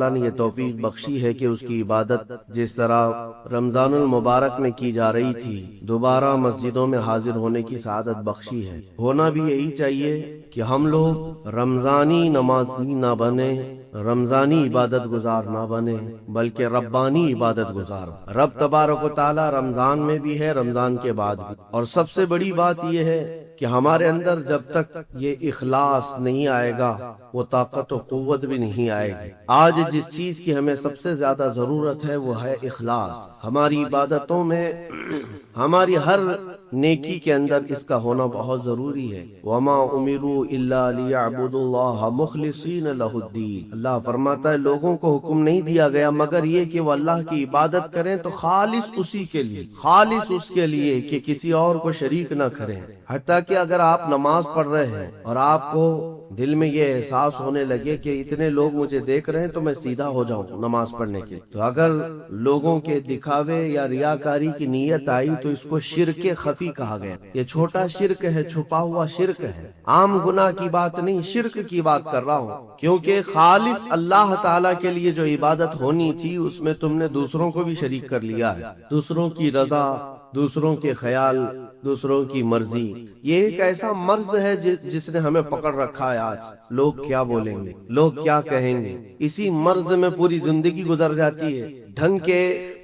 اللہ نے یہ توفیق بخشی ہے کہ اس کی عبادت جس طرح رمضان المبارک میں کی جا رہی تھی دوبارہ مسجدوں میں حاضر ہونے کی سعادت بخشی ہے۔ ہونا بھی یہی چاہیے کہ ہم لوگ رمضانی نمازی نہ بنے، رمضانی عبادت گزار نہ بنے، بلکہ ربانی عبادت گزار۔ رب تبارک و تعالی رمضان میں بھی ہے، رمضان کے بعد بھی۔ اور سب سے بڑی بات یہ ہے کہ ہمارے اندر جب تک یہ اخلاص نہیں آئے گا وہ طاقت و قوت بھی نہیں آئے گی۔ آج جس چیز کی ہمیں سب سے زیادہ ضرورت ہے وہ ہے اخلاص۔ ہماری عبادتوں میں ہماری ہر نیکی کے اندر اس کا ہونا بہت ضروری ہے۔ وَمَا أُمِرُوا إِلَّا لِيَعْبُدُوا اللَّهَ مُخْلِصِينَ لَهُ الدِّينَ۔ اللہ فرماتا ہے لوگوں کو حکم نہیں دیا گیا مگر یہ کہ وہ اللہ کی عبادت کریں تو خالص اسی کے لیے، خالص اس کے لیے کہ کسی اور کو شریک نہ کریں۔ حتیٰ کہ اگر آپ نماز پڑھ رہے ہیں اور آپ کو دل میں یہ احساس ہونے لگے کہ اتنے لوگ مجھے دیکھ رہے ہیں تو میں سیدھا ہو جاؤں نماز پڑھنے کے، تو اگر لوگوں کے دکھاوے یا ریاکاری کی نیت آئی تو اس کو شرک خفی کہا گیا۔ یہ چھوٹا شرک ہے، چھپا ہوا شرک ہے، عام گناہ کی بات نہیں، شرک کی بات کر رہا ہوں۔ کیونکہ خالص اللہ تعالیٰ کے لیے جو عبادت ہونی تھی اس میں تم نے دوسروں کو بھی شریک کر لیا ہے، دوسروں کی رضا، دوسروں کے خیال، دوسروں کی مرضی۔ یہ ایک ایسا مرض ہے جس نے ہمیں پکڑ رکھا ہے۔ آج لوگ کیا بولیں گے، لوگ کیا کہیں گے، اسی مرض میں پوری زندگی گزر جاتی ہے۔ ڈھنگ کے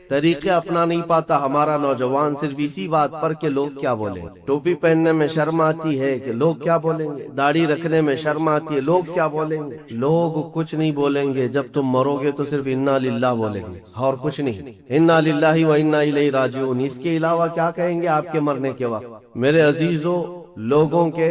طریقے اپنا نہیں پاتا ہمارا نوجوان صرف اسی بات پر کہ لوگ کیا بولیں۔ ٹوپی پہننے میں شرم آتی ہے کہ لوگ کیا بولیں گے، داڑھی رکھنے میں شرم آتی ہے لوگ کیا بولیں گے۔ لوگ کچھ نہیں بولیں گے، جب تم مرو گے تو صرف انا للہ بولیں گے اور کچھ نہیں، انا للہ و انا الیہ راجعون۔ اس کے علاوہ کیا کہیں گے آپ کے مرنے کے وقت؟ میرے عزیزو، لوگوں کے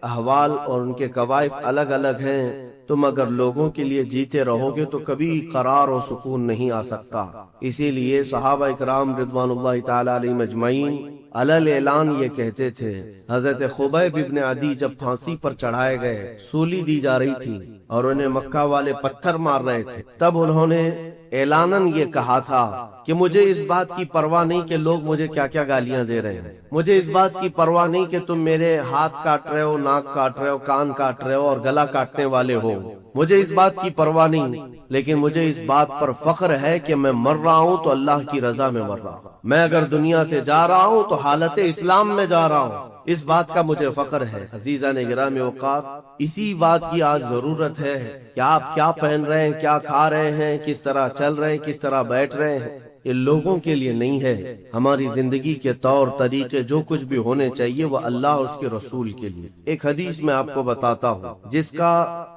احوال اور ان کے کوائف الگ الگ ہیں۔ تم اگر لوگوں کے لیے جیتے رہو گے تو کبھی قرار و سکون نہیں آ سکتا۔ اسی لیے صحابہ اکرام رضوان اللہ تعالی علیہم اجمعین علل اعلان یہ کہتے تھے۔ حضرت خبیب ابن عدی جب پھانسی پر چڑھائے گئے، سولی دی جا رہی تھی اور انہیں مکہ والے پتھر مار رہے تھے، تب انہوں نے اعلاناً یہ کہا تھا کہ مجھے اس بات کی پرواہ نہیں کہ لوگ مجھے کیا کیا گالیاں دے رہے ہیں، مجھے اس بات کی پرواہ نہیں کہ تم میرے ہاتھ کاٹ رہے ہو، ناک کاٹ رہے ہو، کان کاٹ رہے ہو اور گلا کاٹنے والے ہو، مجھے اس بات کی پرواہ نہیں، لیکن مجھے اس بات پر فخر ہے کہ میں مر رہا ہوں تو اللہ کی رضا میں مر رہا ہوں۔ میں اگر دنیا سے جا رہا ہوں تو حالت اسلام میں جا رہا ہوں، اس بات کا مجھے فخر ہے۔ عزیزان گرامی اوقات، اسی بات کی آج ضرورت ہے کہ آپ کیا پہن رہے ہیں، کیا کھا رہے ہیں، کس طرح چل رہے ہیں، کس طرح بیٹھ رہے ہیں، یہ لوگوں کے لیے نہیں ہے۔ ہماری زندگی کے طور طریقے جو کچھ بھی ہونے چاہیے وہ اللہ اور اس کے رسول کے لیے۔ ایک حدیث میں آپ کو بتاتا ہوں جس کا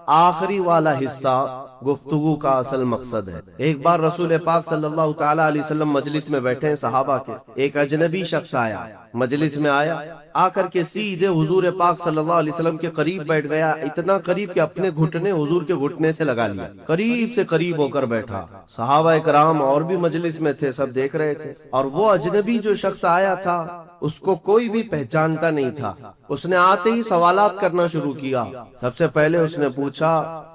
آخری والا حصہ گفتگو کا اصل مقصد ہے۔ ایک بار رسول پاک صلی اللہ تعالی علیہ وسلم مجلس میں بیٹھے ہیں صحابہ کے، ایک اجنبی شخص آیا، مجلس میں آیا، آ کر کے سیدھے حضور پاک صلی اللہ علیہ وسلم کے قریب بیٹھ گیا، اتنا قریب کہ اپنے گھٹنے حضور کے گھٹنے سے لگا لیا، قریب سے قریب ہو کر بیٹھا۔ صحابہ کرام اور بھی مجلس میں تھے، سب دیکھ رہے تھے، اور وہ اجنبی جو شخص آیا تھا اس کو کوئی بھی پہچانتا نہیں تھا۔ اس نے آتے ہی سوالات کرنا شروع کیا۔ سب سے پہلے اس نے پوچھا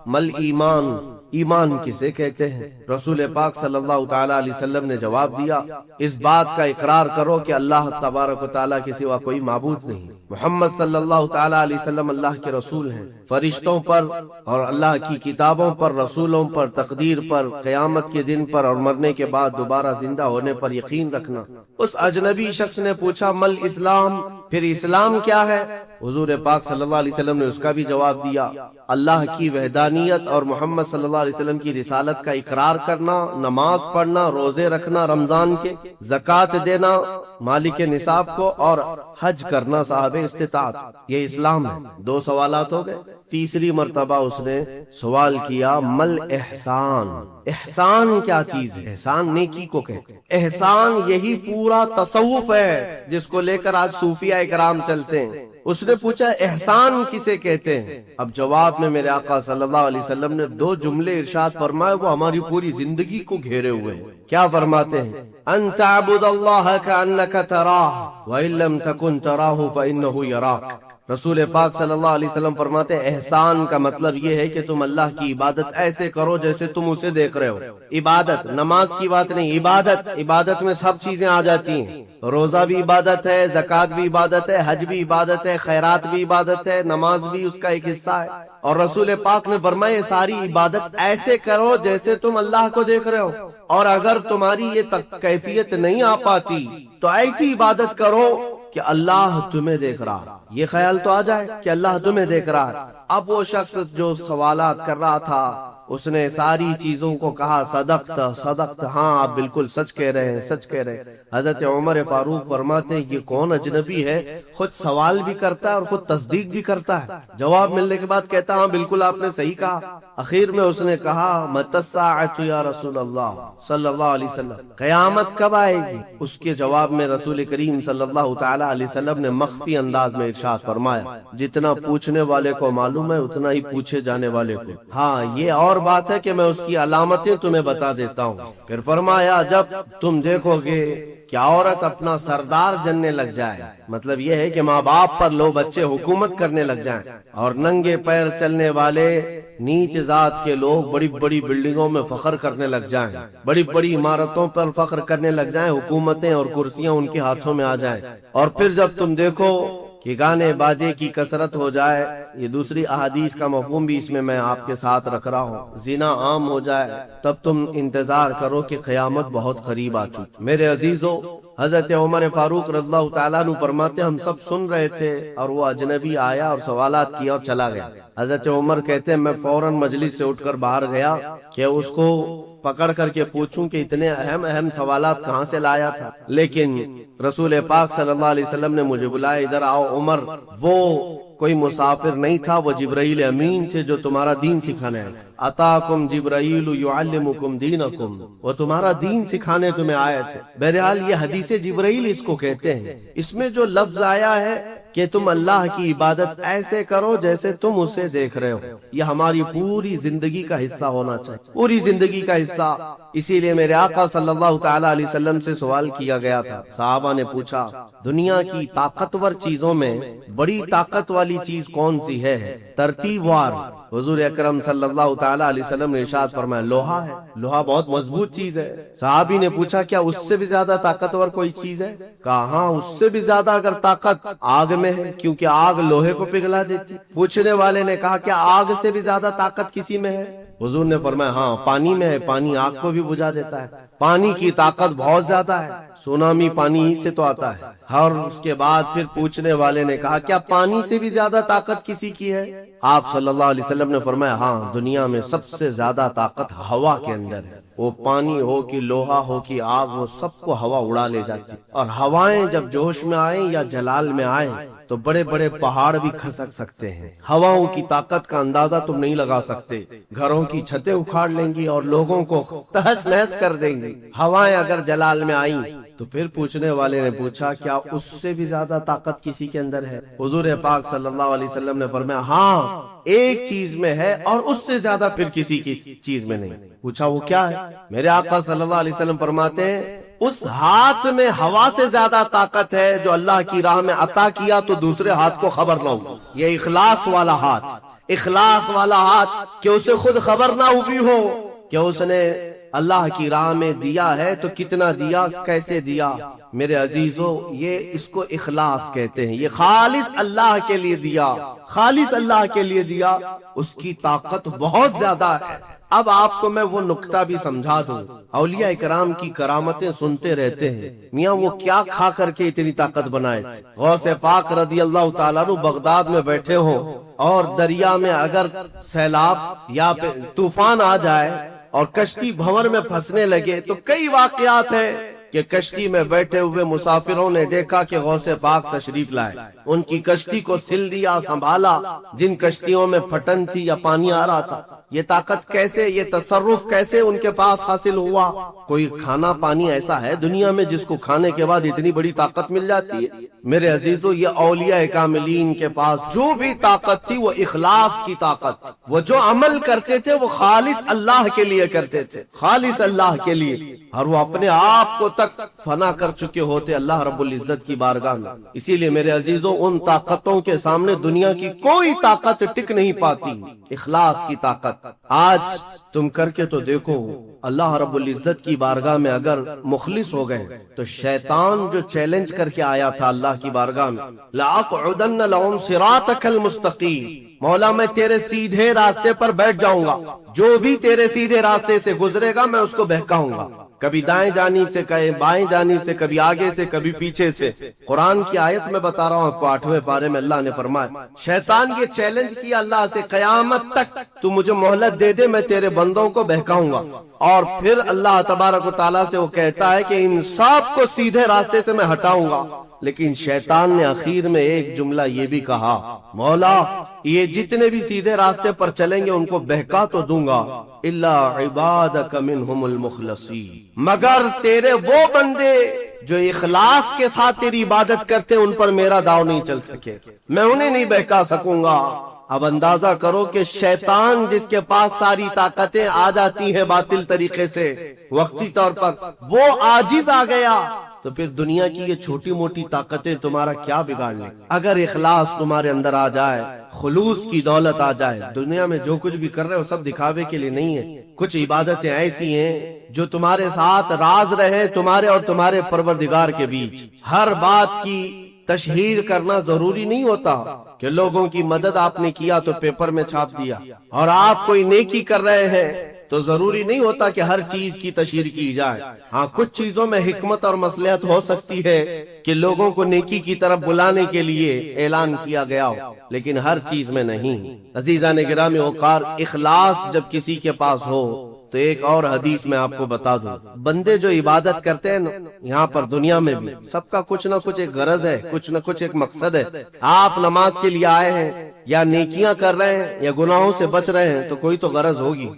مل ایمان، ایمان کسے کہتے ہیں؟ رسول پاک صلی اللہ تعالی علیہ وسلم نے جواب دیا، اس بات کا اقرار کرو کہ اللہ تبارک و تعالیٰ کے سوا کوئی معبود نہیں، محمد صلی اللہ تعالی علیہ وسلم اللہ کے رسول ہیں، فرشتوں پر اور اللہ کی کتابوں پر، رسولوں پر، تقدیر پر، قیامت کے دن پر اور مرنے کے بعد دوبارہ زندہ ہونے پر یقین رکھنا۔ اس اجنبی شخص نے پوچھا مل اسلام، پھر اسلام کیا ہے؟ حضور پاک صلی اللہ علیہ وسلم نے اس کا بھی جواب دیا، اللہ کی وحدانیت اور محمد صلی اللہ علیہ وسلم کی رسالت کا اقرار کرنا، نماز پڑھنا، روزے رکھنا رمضان کے، زکوٰۃ دینا مالک نصاب کو، اور حج کرنا صاحب استطاعت، یہ اسلام ہے۔ دو سوالات ہو گئے۔ تیسری مرتبہ اس نے سوال کیا مل احسان، احسان کیا چیز ہے؟ احسان نیکی کو کہتے ہیں۔ احسان یہی پورا تصوف ہے جس کو لے کر آج صوفیہ اکرام چلتے ہیں۔ اس نے پوچھا احسان کسے کہتے ہیں؟ اب جواب میں میرے آقا صلی اللہ علیہ وسلم نے دو جملے ارشاد فرمائے، وہ ہماری پوری زندگی کو گھیرے ہوئے ہیں۔ کیا فرماتے ہیں؟ ان تعبد اللہ کأنک تراہ وإن لم تکن تراہ فإنہ یراک۔ رسول پاک صلی اللہ علیہ وسلم فرماتے ہیں احسان کا مطلب یہ ہے کہ تم اللہ کی عبادت ایسے کرو جیسے تم اسے دیکھ رہے ہو. عبادت نماز کی بات نہیں، عبادت میں سب چیزیں آ جاتی ہیں. روزہ بھی عبادت ہے، زکوٰۃ بھی عبادت ہے، حج بھی عبادت ہے، خیرات بھی عبادت ہے، نماز بھی اس کا ایک حصہ ہے. اور رسول پاک نے فرمایا ساری عبادت ایسے کرو جیسے تم اللہ کو دیکھ رہے ہو، اور اگر تمہاری یہ کیفیت نہیں آ پاتی تو ایسی عبادت کرو کہ اللہ تمہیں دیکھ رہا. یہ خیال تو آ جائے کہ اللہ تمہیں دیکھ رہا ہے. اب وہ شخص جو سوالات کر رہا تھا اس نے ساری چیزوں کو کہا صدقت، ہاں آپ بالکل سچ کہہ رہے ہیں. حضرت عمر فاروق فرماتے ہیں یہ کون اجنبی ہے، خود سوال بھی کرتا ہے اور خود تصدیق بھی کرتا ہے. جواب ملنے کے بعد کہتا ہاں بالکل آپ نے صحیح کہا. اخیر میں اس نے کہا متی الساعۃ یا رسول اللہ صلی اللہ علیہ وسلم، قیامت کب آئے گی؟ اس کے جواب میں رسول کریم صلی اللہ تعالی علیہ وسلم نے مخفی انداز میں ارشاد فرمایا جتنا پوچھنے والے کو معلوم ہے اتنا ہی پوچھے جانے والے کو. ہاں یہ اور بات ہے کہ میں اس کی علامتیں تمہیں بتا دیتا ہوں. پھر فرمایا جب تم دیکھو گے کہ عورت اپنا سردار جننے لگ جائے، مطلب یہ ہے کہ ماں باپ پر لو بچے حکومت کرنے لگ جائیں، اور ننگے پیر چلنے والے نیچ ذات کے لوگ بڑی بڑی بلڈنگوں میں فخر کرنے لگ جائیں، بڑی بڑی عمارتوں پر فخر کرنے لگ جائیں، حکومتیں اور کرسیاں ان کے ہاتھوں میں آ جائیں. اور پھر جب تم دیکھو کہ گانے باجے کی کثرت ہو جائے، یہ دوسری احادیث کا مفہوم بھی اس میں آپ کے ساتھ رکھ رہا ہوں، زنا عام ہو جائے، تب تم انتظار کرو کہ قیامت بہت قریب آ چکی. میرے عزیزو، حضرت عمر فاروق رضی اللہ تعالیٰ عنہ فرماتے ہم سب سن رہے تھے اور وہ اجنبی آیا اور سوالات کیا اور چلا گیا. حضرت عمر کہتے ہیں میں فوراً مجلس سے اٹھ کر باہر گیا کہ اس کو پکڑ کر کے پوچھوں کہ اتنے اہم سوالات کہاں سے لایا تھا. لیکن رسول پاک صلی اللہ علیہ وسلم نے مجھے بلایا، ادھر آؤ عمر. وہ کوئی مسافر نہیں تھا، وہ جبرائیل امین تھے جو تمہارا دین سکھانے آئے. اتاکم جبرائیل یعلمکم دینکم، وہ تمہارا دین سکھانے تمہیں آئے تھے. بہرحال یہ حدیث جبرائیل اس کو کہتے ہیں. اس میں جو لفظ آیا ہے کہ تم اللہ کی عبادت ایسے کرو جیسے تم اسے دیکھ رہے ہو، یہ ہماری پوری زندگی کا حصہ ہونا چاہیے، پوری زندگی کا حصہ. اسی لیے میرے آقا صلی اللہ تعالی علیہ وسلم سے سوال کیا گیا تھا. صحابہ نے پوچھا دنیا کی طاقتور چیزوں میں بڑی طاقت والی چیز کون سی ہے؟ ترتیب وار حضور اکرم صلی اللہ تعالی علیہ وسلم نے ارشاد فرمایا لوہا ہے. لوہا بہت مضبوط چیز ہے. صحابی نے پوچھا کیا اس سے بھی زیادہ طاقتور کوئی چیز ہے؟ کہا ہاں اس سے بھی زیادہ اگر طاقت آگ میں ہے، کیونکہ آگ لوہے کو پگھلا دیتی. پوچھنے والے نے کہا کیا آگ سے بھی زیادہ طاقت کسی میں ہے؟ حضور نے فرمایا ہاں پانی میں ہے، پانی آگ کو بھی بجھا دیتا ہے. پانی کی طاقت بہت زیادہ ہے، سونامی پانی ہی سے تو آتا ہے. اور اس کے بعد پھر پوچھنے والے نے کہا کیا پانی سے بھی زیادہ طاقت کسی کی ہے؟ آپ صلی اللہ علیہ وسلم نے فرمایا ہاں دنیا میں سب سے زیادہ طاقت ہوا کے اندر ہے. وہ پانی ہو کہ لوہا ہو کہ آگ، وہ سب کو ہوا اڑا لے جاتی. اور ہوائیں جب جوش میں آئیں یا جلال میں آئیں تو بڑے بڑے پہاڑ بھی کھسک سکتے ہیں. ہواؤں کی طاقت کا اندازہ تم نہیں لگا سکتے. گھروں کی چھتیں اکھاڑ لیں گی اور لوگوں کو تہس نہس کر دیں گی. ہوائیں اگر جلال میں آئیں تو پھر پوچھنے والے نے پوچھا کیا اس سے بھی زیادہ طاقت کسی کے اندر ہے؟ حضور پاک صلی اللہ علیہ وسلم نے فرمایا ہاں ایک چیز میں ہے اور اس سے زیادہ پھر کسی کی چیز میں نہیں. پوچھا وہ کیا ہے؟ میرے آقا صلی اللہ علیہ وسلم فرماتے ہیں اس ہاتھ میں ہوا سے زیادہ طاقت ہے جو اللہ کی راہ میں عطا کیا تو دوسرے ہاتھ کو خبر نہ ہو. یہ اخلاص والا ہاتھ، اخلاص والا ہاتھ کہ اسے خود خبر نہ ہوئی ہو کہ اس نے اللہ کی راہ میں دیا ہے تو کتنا دیا، کیسے دیا. میرے عزیزو یہ اس کو اخلاص کہتے ہیں. یہ خالص اللہ کے لیے دیا، خالص اللہ کے لیے دیا، اس کی طاقت بہت زیادہ ہے. اب آپ کو میں وہ نکتہ بھی سمجھا دوں. اولیاء اکرام کی کرامتیں سنتے رہتے ہیں، میاں وہ کیا کھا کر کے اتنی طاقت بنائے تھے. غوث پاک رضی اللہ تعالیٰ عنہ بغداد میں بیٹھے ہوں اور دریا میں اگر سیلاب یا طوفان آ جائے اور کشتی بھنور میں پھنسنے لگے تو کئی واقعات ہیں کہ کشتی میں بیٹھے ہوئے مسافروں نے دیکھا کہ غوث پاک تشریف لائے، ان کی کشتی کو سل دیا، سنبھالا. جن کشتیوں میں پھٹن تھی یا پانی آ رہا تھا، یہ طاقت کیسے، یہ تصرف کیسے ان کے پاس حاصل ہوا؟ کوئی کھانا پانی ایسا ہے دنیا میں جس کو کھانے کے بعد اتنی بڑی طاقت مل جاتی ہے؟ میرے عزیزو یہ اولیاء کاملین کے پاس جو بھی طاقت تھی وہ اخلاص کی طاقت، وہ جو عمل کرتے تھے وہ خالص اللہ کے لیے کرتے تھے، خالص اللہ کے لیے، اور وہ اپنے آپ کو تک فنا کر چکے ہوتے اللہ رب العزت کی بارگاہ میں۔ اسی لیے میرے عزیزو ان طاقتوں کے سامنے دنیا کی کوئی طاقت ٹک نہیں پاتی، اخلاص کی طاقت۔ آج تم کر کے تو دیکھو، اللہ رب العزت کی بارگاہ میں اگر مخلص ہو گئے تو شیطان جو چیلنج کر کے آیا تھا اللہ کی بارگاہ میں، لَأَقْعُدَنَّ لَهُمْ صِرَاطَكَ الْمُسْتَقِيمَ، مولا میں تیرے سیدھے راستے پر بیٹھ جاؤں گا، جو بھی تیرے سیدھے راستے سے گزرے گا میں اس کو بہکاؤں گا، کبھی دائیں جانب سے، کبھی بائیں جانب سے، کبھی آگے سے، کبھی پیچھے سے۔ قرآن کی آیت میں بتا رہا ہوں آپ کو، 8ویں پارے میں اللہ نے فرمایا، شیطان یہ چیلنج کیا اللہ سے، قیامت تک تو مجھے مہلت دے دے، میں تیرے بندوں کو بہکاؤں گا۔ اور پھر اللہ تبارک و تعالیٰ سے وہ کہتا ہے کہ ان سب کو سیدھے راستے سے میں ہٹاؤں گا، لیکن شیطان نے آخر میں ایک جملہ یہ بھی کہا، مولا یہ جتنے بھی سیدھے راستے پر چلیں گے ان کو بہکا تو دوں گا، الا عبادک منہم المخلصین، مگر تیرے وہ بندے جو اخلاص کے ساتھ تیری عبادت کرتے ان پر میرا داؤ نہیں چل سکے، میں انہیں نہیں بہکا سکوں گا۔ اب اندازہ کرو کہ شیطان جس کے پاس ساری طاقتیں آ جاتی ہیں باطل طریقے سے وقتی طور پر، وہ عاجز آ گیا، تو پھر دنیا کی یہ چھوٹی موٹی طاقتیں تمہارا کیا بگاڑ لیں؟ اگر اخلاص تمہارے اندر آ جائے، خلوص کی دولت آ جائے، دنیا میں جو کچھ بھی کر رہے ہو سب دکھاوے کے لیے نہیں ہے، کچھ عبادتیں ایسی ہیں جو تمہارے ساتھ راز رہے تمہارے اور تمہارے پروردگار کے بیچ۔ ہر بات کی تشہیر کرنا ضروری نہیں ہوتا کہ لوگوں کی مدد آپ نے کیا تو پیپر میں چھاپ دیا، اور آپ کوئی نیکی کر رہے ہیں تو ضروری نہیں ہوتا کہ ہر چیز کی تشہیر کی جائے۔ ہاں کچھ چیزوں میں حکمت اور مصلحت ہو سکتی ہے کہ لوگوں کو نیکی کی طرف بلانے کے لیے اعلان کیا گیا ہو، لیکن ہر چیز میں نہیں۔ عزیزان گرامی وقار، اخلاص جب کسی کے پاس ہو تو ایک اور حدیث میں آپ کو بتا دوں، بندے جو عبادت کرتے ہیں یہاں پر دنیا میں بھی، سب کا کچھ نہ کچھ ایک غرض ہے، کچھ نہ کچھ ایک مقصد ہے۔ آپ نماز کے لیے آئے ہیں یا نیکیاں کر رہے ہیں یا گناہوں سے بچ رہے ہیں تو کوئی تو غرض ہوگی،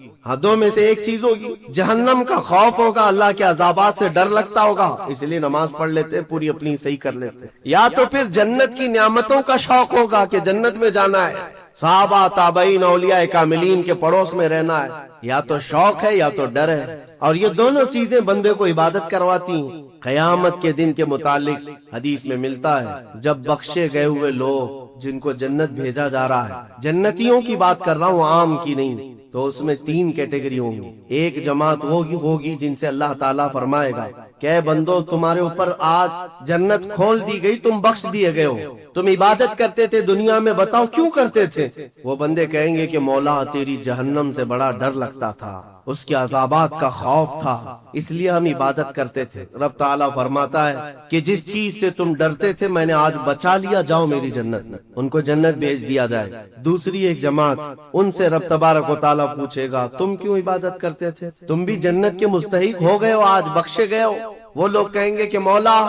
دو میں سے ایک چیز ہوگی، جہنم کا خوف ہوگا، اللہ کے عذابات سے ڈر لگتا ہوگا، اس لیے نماز پڑھ لیتے، پوری اپنی صحیح کر لیتے، یا تو پھر جنت کی نعمتوں کا شوق ہوگا کہ جنت میں جانا ہے، صحابہ تابعین اولیاء کاملین کے پڑوس میں رہنا ہے، یا تو شوق ہے یا تو ڈر ہے، اور یہ دونوں چیزیں بندے کو عبادت کرواتی ہیں۔ قیامت کے دن کے متعلق حدیث میں ملتا ہے، جب بخشے گئے ہوئے لوگ جن کو جنت بھیجا جا رہا ہے، جنتیوں کی بات کر رہا ہوں عام کی نہیں، تو اس میں 3 کیٹیگری ہوں گی۔ ایک جماعت ہوگی جن سے اللہ تعالیٰ فرمائے گا کہ اے بندو تمہارے اوپر آج جنت کھول دی گئی، تم بخش دیے گئے ہو، تم عبادت کرتے تھے دنیا میں، بتاؤ کیوں کرتے تھے؟ وہ بندے کہیں گے کہ مولا تیری جہنم سے بڑا ڈر لگتا تھا، اس کے عذابات کا خوف تھا، اس لیے ہم عبادت کرتے تھے۔ رب تعالیٰ فرماتا ہے کہ جس چیز سے تم ڈرتے تھے میں نے آج بچا لیا، جاؤ میری جنت میں، ان کو جنت بھیج دیا جائے۔ دوسری ایک جماعت، ان سے رب تبارک و تعالیٰ پوچھے گا تم کیوں عبادت کرتے تھے؟ تم بھی جنت کے مستحق ہو گئے ہو، آج بخشے گئے ہو۔ وہ لوگ کہیں گے کہ مولا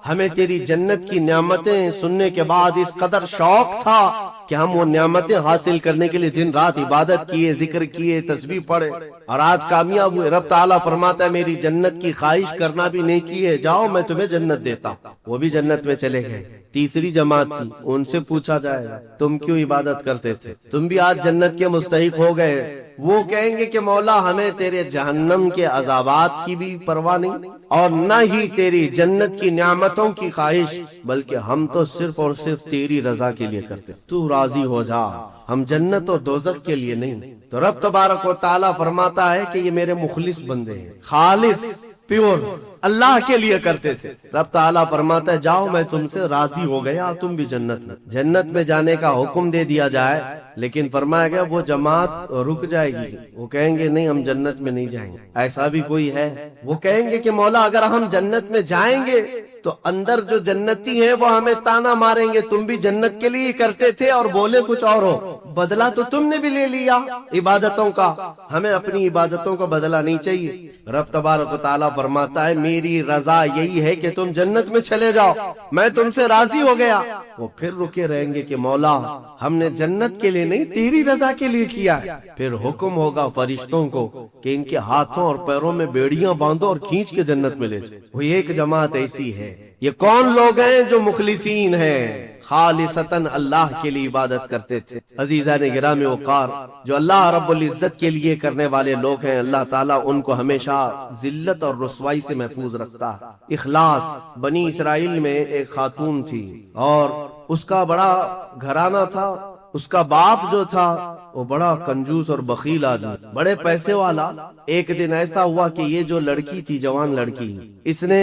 ہمیں تیری جنت کی نعمتیں سننے کے بعد اس قدر شوق تھا کہ ہم وہ نعمتیں حاصل کرنے کے لیے دن رات عبادت کیے، ذکر کیے، تسبیح پڑھے، اور آج کامیاب ہوئے۔ رب تعالیٰ فرماتا ہے میری جنت کی خواہش کرنا بھی نیکی ہے، جاؤ میں تمہیں جنت دیتا ہوں۔ وہ بھی جنت میں چلے گئے۔ تیسری جماعت تھی، ان سے پوچھا جائے گا تم کیوں عبادت کرتے تھے؟ تم بھی آج جنت کے مستحق ہو گئے۔ وہ کہیں گے کہ مولا ہمیں تیرے جہنم کے عذابات کی بھی پرواہ نہیں، اور نہ ہی تیری جنت کی نعمتوں کی خواہش، بلکہ ہم تو صرف اور صرف تیری رضا کے لیے کرتے، تو راضی ہو جا، ہم جنت اور دوزخ کے لیے نہیں۔ تو رب تبارک و تعالیٰ فرماتا ہے کہ یہ میرے مخلص بندے ہیں، خالص پیور اللہ کے لیے کرتے تھے۔ رب تعالیٰ فرماتا ہے جاؤ میں تم سے راضی ہو گیا، تم بھی جنت میں جانے کا حکم دے دیا جائے، لیکن فرمایا گیا وہ جماعت رک جائے گی، وہ کہیں گے نہیں ہم جنت میں نہیں جائیں گے۔ ایسا بھی کوئی ہے، وہ کہیں گے کہ مولا اگر ہم جنت میں جائیں گے تو اندر جو جنتی ہیں وہ ہمیں تانا ماریں گے، تم بھی جنت کے لیے کرتے تھے اور بولے کچھ اور ہو۔ بدلہ تو تم نے بھی لے لیا عبادتوں کا، ہمیں اپنی عبادتوں کا بدلہ نہیں چاہیے۔ رب تبارک و تعالیٰ فرماتا ہے میری رضا یہی ہے کہ تم جنت میں چلے جاؤ، میں تم سے راضی ہو گیا۔ وہ پھر رکے رہیں گے کہ مولا ہم نے جنت کے لیے نہیں تیری رضا کے لیے کیا ہے۔ پھر حکم ہوگا فرشتوں کو کہ ان کے ہاتھوں اور پیروں میں بیڑیاں باندھو اور کھینچ کے جنت میں لے جاؤ۔ وہ ایک جماعت ایسی ہے، یہ کون لوگ ہیں جو مخلصین ہیں، خالصتاً اللہ کے لیے عبادت کرتے تھے۔ عزیزان گرامی وقار، جو اللہ رب العزت کے لیے کرنے والے لوگ ہیں، اللہ تعالیٰ ان کو ہمیشہ ذلت اور رسوائی سے محفوظ رکھتا ہے۔ اخلاص، بنی اسرائیل میں ایک خاتون تھی اور اس کا بڑا گھرانہ تھا، اس کا باپ جو تھا وہ بڑا کنجوس اور بخیل آدمی، بڑے پیسے والا۔ ایک دن ایسا ہوا کہ یہ جو لڑکی تھی، جوان لڑکی، اس نے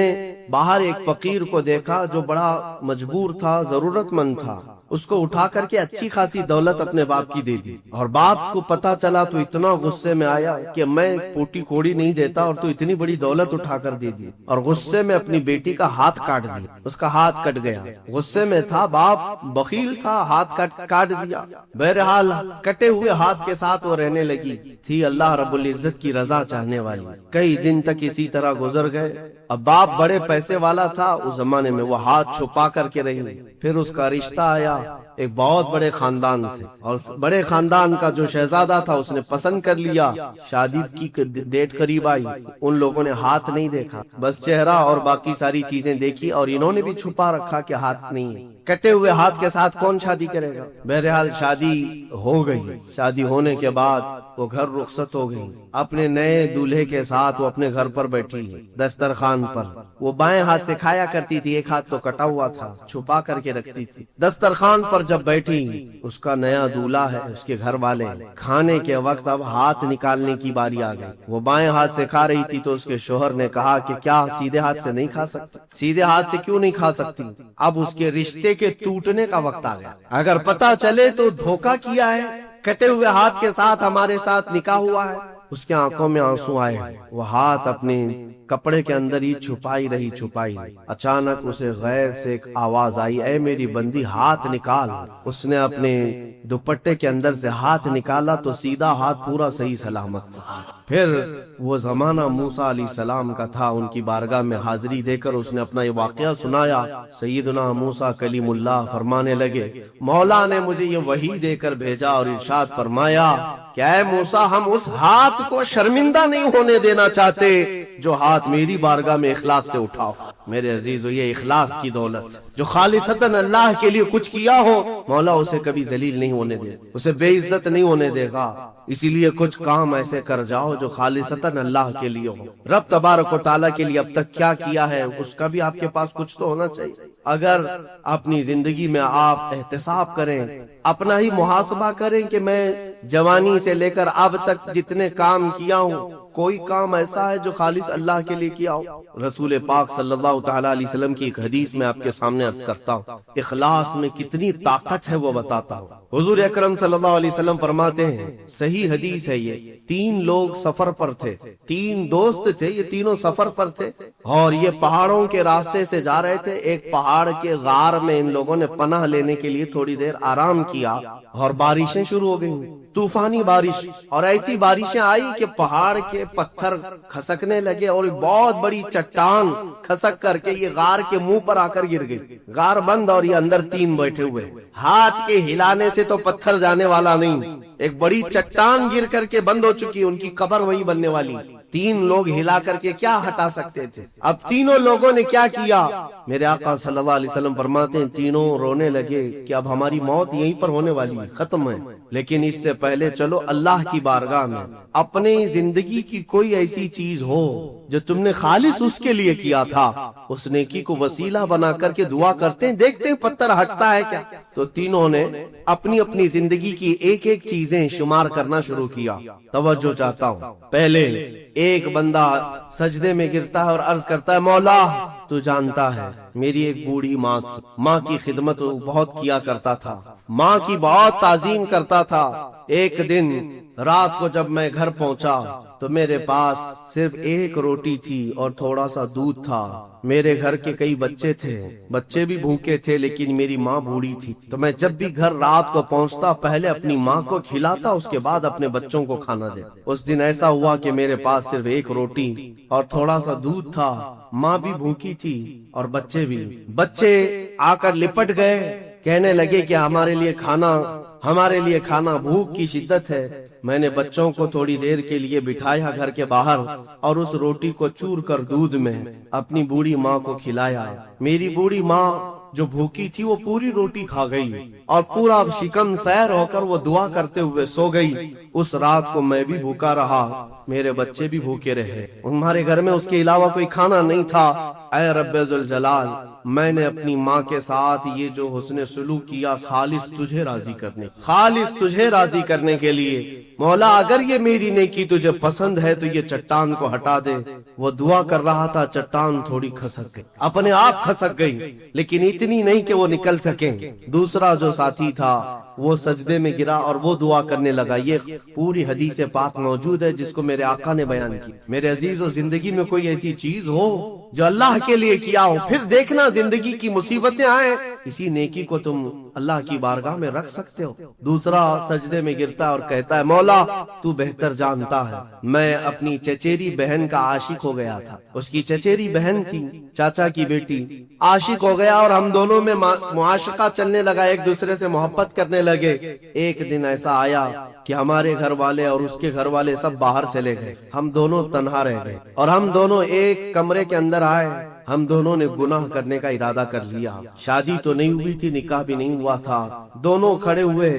باہر ایک فقیر کو دیکھا جو بڑا مجبور تھا، ضرورت مند تھا، اس کو اٹھا کر کے اچھی خاصی دولت اپنے باپ کی دے دی، اور باپ کو پتا چلا تو اتنا غصے میں آیا کہ میں پوٹی کوڑی نہیں دیتا اور تو اتنی بڑی دولت اٹھا کر دے دی، اور غصے میں اپنی بیٹی کا ہاتھ کاٹ دیا، اس کا ہاتھ کٹ گیا۔ غصے میں تھا باپ، بخیل تھا، ہاتھ کاٹ دیا۔ بہرحال کٹے ہوئے ہاتھ کے ساتھ وہ رہنے لگی تھی، اللہ رب العزت کی رضا چاہنے والی۔ کئی دن تک اسی طرح گزر گئے۔ اب باپ بڑے پیسے والا تھا اس زمانے میں، وہ ہاتھ چھپا کر کے رہی۔ پھر اس کا رشتہ آیا ایک بہت بڑے خاندان سے، اور بڑے خاندان کا جو شہزادہ تھا اس نے پسند کر لیا۔ شادی کی ڈیٹ قریب آئی، ان لوگوں نے ہاتھ نہیں دیکھا، بس چہرہ اور باقی ساری چیزیں دیکھی، اور انہوں نے بھی چھپا رکھا کہ ہاتھ نہیں ہے۔ کٹے ہوئے ہاتھ کے ساتھ کون شادی کرے گا؟ بہرحال شادی ہو گئی۔ شادی ہونے کے بعد وہ گھر رخصت ہو گئی، اپنے نئے دولہے کے ساتھ وہ اپنے گھر پر بیٹھی دسترخوان پر۔ وہ بائیں ہاتھ سے کھایا کرتی تھی، ایک ہاتھ تو کٹا ہوا تھا، چھپا کر کے رکھتی تھی۔ دسترخوان پر جب بیٹھی، اس کا نیا دولہا ہے، اس کے گھر والے، کھانے کے وقت اب ہاتھ نکالنے کی باری آ گئی۔ وہ بائیں ہاتھ سے کھا رہی تھی تو اس کے شوہر نے کہا کہ کیا سیدھے ہاتھ سے نہیں کھا سکتی؟ سیدھے ہاتھ سے کیوں نہیں کھا سکتی؟ اب اس کے رشتے کے ٹوٹنے کا وقت آ گیا، اگر پتا چلے تو دھوکا کیا ہے، کٹے ہوئے ہاتھ کے ساتھ ہمارے ساتھ نکاح ہوا ہے۔ اس کے آنکھوں میں آنسو آئے، وہ ہاتھ اپنے کپڑے کے اندر ہی چھپائی رہی۔ اچانک اسے غیب سے ایک آواز آئی، اے میری بندی ہاتھ نکال۔ اس نے اپنے دوپٹے کے اندر سے ہاتھ نکالا تو سیدھا ہاتھ پورا صحیح سلامت تھا۔ پھر وہ زمانہ موسیٰ علیہ السلام کا تھا، ان کی بارگاہ میں حاضری دے کر اس نے اپنا یہ واقعہ سنایا۔ سیدنا موسیٰ کلیم اللہ فرمانے لگے، مولا نے مجھے یہ وحی دے کر بھیجا اور ارشاد فرمایا کہ اے موسیٰ، ہم اس ہاتھ کو شرمندہ نہیں ہونے دینا چاہتے جو ہاتھ میری بارگاہ میں اخلاص سے اٹھاؤ۔ میرے عزیزو، یہ اخلاص کی دولت، جو خالصتاً اللہ کے لیے کچھ کیا ہو، مولا اسے کبھی ذلیل نہیں ہونے دے، اسے بے عزت نہیں ہونے دے گا۔ اسی لیے کچھ کام ایسے کر جاؤ جو خالصتاً اللہ کے لیے ہو، رب تبارک و تعالیٰ کے لیے اب تک کیا کیا ہے اس کا بھی آپ کے پاس کچھ تو ہونا چاہیے۔ اگر اپنی زندگی میں آپ احتساب کریں، اپنا ہی محاسبہ کریں کہ میں جوانی سے لے کر اب تک جتنے کام کیا ہوں، کوئی کام ایسا ہے جو خالص اللہ کے لیے کیا ہو؟ رسول پاک صلی اللہ تعالیٰ علیہ وسلم کی ایک حدیث میں آپ کے سامنے عرض کرتا ہوں، اخلاص میں کتنی طاقت ہے وہ بتاتا ہوں۔ حضور اکرم صلی اللہ علیہ وسلم فرماتے ہیں، صحیح حدیث ہے یہ، 3 لوگ سفر پر تھے، 3 دوست تھے، یہ تینوں سفر پر تھے اور یہ پہاڑوں کے راستے سے جا رہے تھے۔ ایک پہاڑ کے غار میں ان لوگوں نے پناہ لینے کے لیے تھوڑی دیر آرام کیا اور بارشیں شروع ہو گئیں، طوفانی بارش، اور ایسی بارشیں آئی کہ پہاڑ کے پتھر کھسکنے لگے اور بہت بڑی چٹان کھسک کر کے یہ غار کے منہ پر آ کر گر گئی۔ غار بند اور یہ اندر 3 بیٹھے ہوئے، ہاتھ کے ہلانے سے تو پتھر جانے والا نہیں، ایک بڑی چٹان گر کر کے بند ہو چکی، ان کی قبر وہیں بننے والی۔ 3 لوگ ہلا کر کے کیا ہٹا سکتے تھے؟ اب تینوں لوگوں نے کیا کیا؟ میرے آقا صلی اللہ علیہ وسلم فرماتے ہیں تینوں رونے لگے کہ اب ہماری موت یہیں پر ہونے والی ہے، ختم ہے، لیکن اس سے پہلے چلو اللہ کی بارگاہ میں اپنی زندگی کی کوئی ایسی چیز ہو جو تم نے خالص اس کے لیے کیا تھا، اس نیکی کو وسیلہ بنا کر کے دعا کرتے ہیں، دیکھتے ہیں پتھر ہٹتا ہے کیا۔ تو تینوں نے اپنی اپنی زندگی کی ایک ایک چیزیں شمار کرنا شروع کیا۔ توجہ چاہتا ہوں، پہلے ایک بندہ سجدے میں گرتا ہے اور عرض کرتا ہے، مولا تو جانتا ہے میری ایک بوڑھی ماں تھی، ماں کی خدمت بہت کیا کرتا تھا، ماں کی بہت تعظیم کرتا تھا۔ ایک دن رات کو جب میں گھر پہنچا تو میرے پاس صرف ایک روٹی تھی اور تھوڑا سا دودھ تھا۔ میرے گھر کے کئی بچے تھے، بچے بھی بھوکے تھے، لیکن میری ماں بوڑھی تھی، تو میں جب بھی گھر رات کو پہنچتا پہلے اپنی ماں کو کھلاتا، اس کے بعد اپنے بچوں کو کھانا دیتا۔ اس دن ایسا ہوا کہ میرے پاس صرف ایک روٹی اور تھوڑا سا دودھ تھا، ماں بھی بھوکی تھی اور بچے بھی۔ بچے آ کر لپٹ گئے، کہنے لگے کہ ہمارے لیے کھانا، بھوک کی شدت ہے۔ میں نے بچوں کو تھوڑی دیر کے لیے بٹھایا گھر کے باہر اور اس روٹی کو چور کر دودھ میں اپنی بوڑھی ماں کو کھلایا۔ میری بوڑھی ماں جو بھوکی تھی وہ پوری روٹی کھا گئی اور پورا شکم سیر ہو کر وہ دعا کرتے ہوئے سو گئی۔ اس رات کو میں بھی بھوکا رہا، میرے بچے بھی بھوکے رہے، ہمارے گھر میں اس کے علاوہ کوئی کھانا نہیں تھا۔ اے رب ذوالجلال، میں نے اپنی ماں کے ساتھ یہ جو حسن سلوک کیا خالص تجھے راضی کرنے کے لیے۔ مولا اگر یہ میری نیکی تجھے پسند ہے تو یہ چٹان کو ہٹا دے۔ وہ دعا کر رہا تھا، چٹان تھوڑی کھسک گئی، اپنے آپ کھسک گئی، لیکن اتنی نہیں کہ وہ نکل سکیں۔ دوسرا جو ساتھی تھا وہ سجدے میں گرا اور وہ دعا کرنے لگا۔ یہ پوری حدیث پاک موجود ہے جس کو میرے آقا نے بیان کی۔ میرے عزیزو، زندگی میں کوئی ایسی چیز ہو جو اللہ کے لیے کیا ہو، پھر دیکھنا زندگی کی مصیبتیں آئیں، اسی نیکی کو تم اللہ کی بارگاہ میں رکھ سکتے ہو۔ دوسرا سجدے میں گرتا اور کہتا ہے، مولا تو بہتر جانتا ہے، میں اپنی چچیری بہن کا عاشق ہو گیا تھا۔ اس کی چچیری بہن تھی، چاچا کی بیٹی، عاشق ہو گیا اور ہم دونوں میں معاشقہ چلنے لگا، ایک دوسرے سے محبت کرنے لگے۔ ایک دن ایسا آیا کہ ہمارے گھر والے اور اس کے گھر والے سب باہر چلے گئے، ہم دونوں تنہا رہ گئے اور ہم دونوں ایک کمرے کے اندر آئے۔ ہم دونوں نے گناہ کرنے کا ارادہ کر لیا۔ شادی تو نہیں ہوئی تھی، نکاح بھی نہیں ہوا تھا، دونوں کھڑے ہوئے،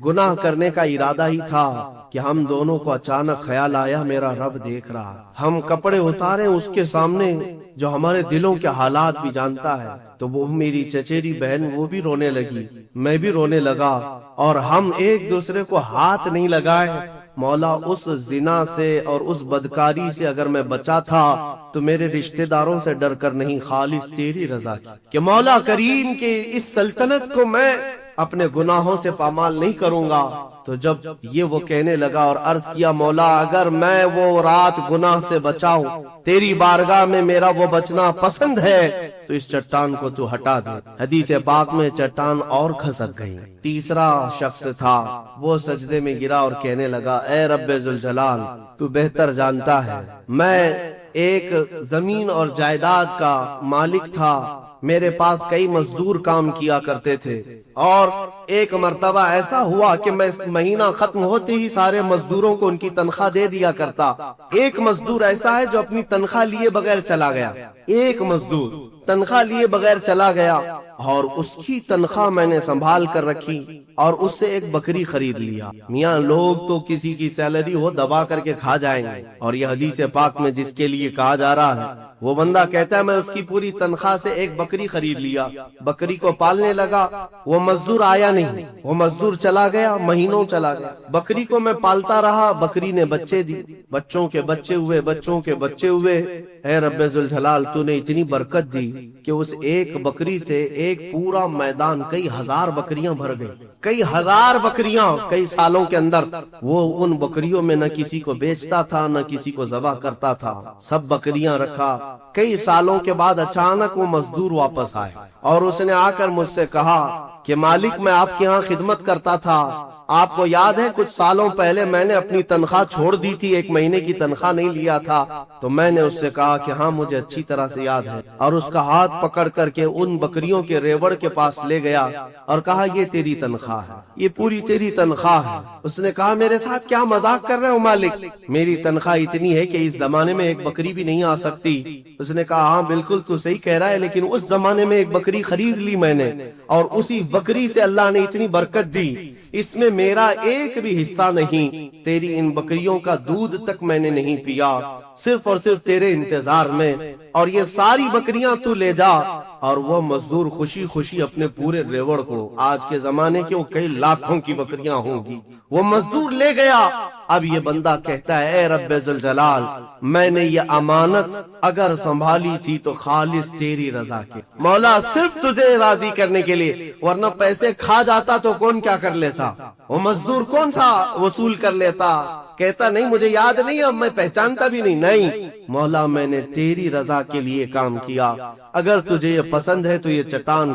گناہ کرنے کا ارادہ ہی تھا کہ ہم دونوں کو اچانک خیال آیا میرا رب دیکھ رہا۔ ہم کپڑے اتارے اس کے سامنے جو ہمارے دلوں کے حالات بھی جانتا ہے، تو وہ میری چچیری بہن وہ بھی رونے لگی، میں بھی رونے لگا اور ہم ایک دوسرے کو ہاتھ نہیں لگائے۔ مولا اس زنا سے اور اس بدکاری سے اگر میں بچا تھا تو میرے رشتہ داروں سے ڈر کر نہیں، خالص تیری رضا کی، کہ مولا کریم کے اس سلطنت کو میں اپنے گناہوں سے پامال نہیں کروں گا۔ تو جب یہ وہ کہنے لگا اور عرض کیا، مولا اگر میں وہ رات گناہ سے بچاؤں، تیری بارگاہ میں میرا وہ بچنا پسند ہے، تو اس چٹان کو تو ہٹا دے۔ حدیث پاک میں چٹان اور کھسک گئی۔ تیسرا شخص تھا، وہ سجدے میں گرا اور کہنے لگا، اے رب ذوالجلال، تو بہتر جانتا ہے، میں ایک زمین اور جائیداد کا مالک تھا، میرے پاس کئی مزدور کام کیا کرتے تھے، اور ایک مرتبہ ایسا ہوا کہ میں مہینہ ختم ہوتے ہی سارے مزدوروں کو ان کی تنخواہ دے دیا کرتا۔ ایک مزدور ایسا ہے جو اپنی تنخواہ لیے بغیر چلا گیا، ایک مزدور تنخواہ لیے بغیر چلا گیا اور اس کی تنخواہ میں نے سنبھال کر رکھی اور اس سے ایک بکری خرید لیا۔ میاں لوگ تو کسی کی سیلری ہو دبا کر کے کھا جائیں گے، اور یہ حدیث پاک میں جس کے لیے کہا جا رہا ہے وہ بندہ کہتا ہے میں اس کی پوری تنخواہ سے ایک بکری خرید لیا، بکری کو پالنے لگا، وہ مزدور آیا نہیں، وہ مزدور چلا گیا، مہینوں چلا گیا، بکری کو میں پالتا رہا، بکری نے بچے دی، بچوں کے بچے ہوئے، بچوں کے بچے ہوئے۔ اے رب ذوالجلال، تو نے اتنی برکت دی کہ اس ایک بکری سے ایک پورا میدان، کئی ہزار بکریاں بھر گئی، کئی ہزار بکریاں کئی سالوں کے اندر۔ وہ ان بکریوں میں نہ کسی کو بیچتا تھا نہ کسی کو ذبح کرتا تھا، سب بکریاں رکھا۔ کئی سالوں کے بعد اچانک وہ مزدور واپس آئے اور اس نے آ کر مجھ سے کہا کہ مالک میں آپ کے ہاں خدمت کرتا تھا، آپ کو یاد ہے کچھ سالوں پہلے میں نے اپنی تنخواہ چھوڑ دی تھی، ایک مہینے کی تنخواہ نہیں لیا تھا؟ تو میں نے اس سے کہا کہ ہاں مجھے اچھی طرح سے یاد ہے، اور اس کا ہاتھ پکڑ کر کے ان بکریوں کے ریوڑ کے پاس لے گیا اور کہا یہ تیری تنخواہ ہے، یہ پوری تیری تنخواہ ہے۔ اس نے کہا میرے ساتھ کیا مذاق کر رہے ہو مالک، میری تنخواہ اتنی ہے کہ اس زمانے میں ایک بکری بھی نہیں آ سکتی۔ اس نے کہا ہاں بالکل تو صحیح کہہ رہا ہے، لیکن اس زمانے میں ایک بکری خرید لی میں نے، اور اسی بکری سے اللہ نے اتنی برکت دی، اس میں میرا ایک بھی حصہ نہیں، تیری ان بکریوں کا دودھ تک میں نے نہیں پیا، صرف اور صرف تیرے انتظار میں، اور یہ ساری بکریاں تو لے جا۔ اور وہ مزدور خوشی خوشی اپنے پورے ریوڑ کو، آج کے زمانے کے وہ کئی لاکھوں کی بکریاں ہوں گی، وہ مزدور لے گیا اب یہ بندہ کہتا ہے اے رب ذوالجلال میں نے یہ امانت اگر سنبھالی تھی تو خالص تیری رضا کے، مولا صرف تجھے راضی کرنے کے لیے، ورنہ پیسے کھا جاتا تو کون کیا کر لیتا، وہ مزدور کون سا وصول کر لیتا، کہتا نہیں مجھے یاد نہیں، اب میں پہچانتا بھی نہیں مولا میں نے تیری رضا کے لیے کام کیا، اگر تجھے یہ پسند ہے تو یہ چٹان